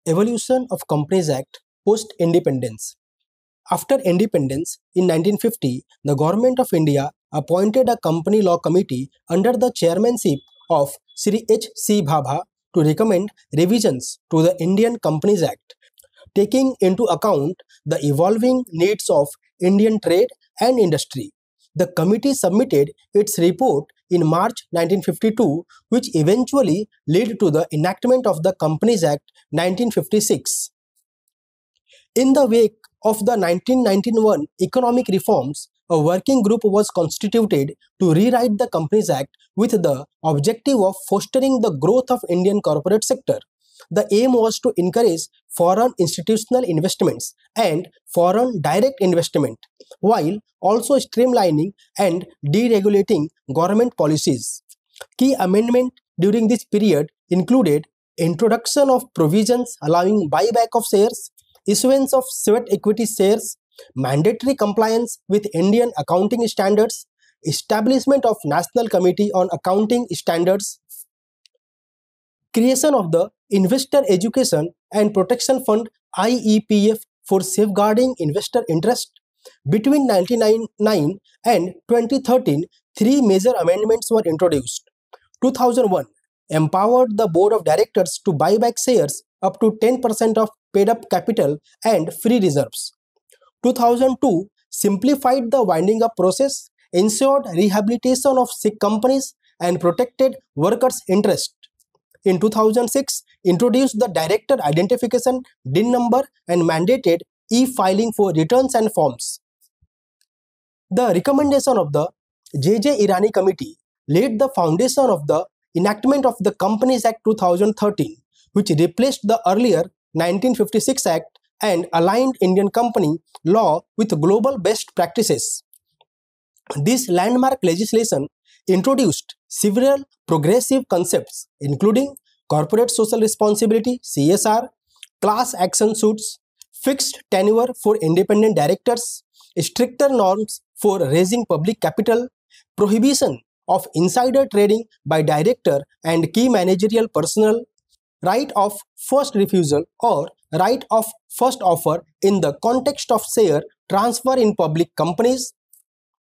Evolution of Companies Act post-independence. After independence in 1950, the Government of India appointed a Company Law Committee under the chairmanship of Sri H. C. Bhabha to recommend revisions to the Indian Companies Act, taking into account the evolving needs of Indian trade and industry. The committee submitted its report in March 1952, which eventually led to the enactment of the Companies Act 1956. In the wake of the 1991 economic reforms, a working group was constituted to rewrite the Companies Act with the objective of fostering the growth of Indian corporate sector. The aim was to encourage foreign institutional investments and foreign direct investment, while also streamlining and deregulating government policies. Key amendments during this period included introduction of provisions allowing buyback of shares, issuance of sweat equity shares, mandatory compliance with Indian accounting standards, establishment of National Committee on Accounting Standards, creation of the Investor Education and Protection Fund IEPF for safeguarding investor interest. Between 1999 and 2013, three major amendments were introduced. 2001 empowered the Board of Directors to buy back shares up to 10% of paid-up capital and free reserves. 2002 simplified the winding up process, ensured rehabilitation of sick companies, and protected workers' interest. In 2006, introduced the Director Identification DIN number and mandated e-filing for returns and forms. The recommendation of the J.J. Irani Committee laid the foundation of the enactment of the Companies Act 2013, which replaced the earlier 1956 Act and aligned Indian company law with global best practices. This landmark legislation introduced several progressive concepts including corporate social responsibility (CSR), class action suits, fixed tenure for independent directors, stricter norms for raising public capital, prohibition of insider trading by director and key managerial personnel, right of first refusal or right of first offer in the context of share transfer in public companies,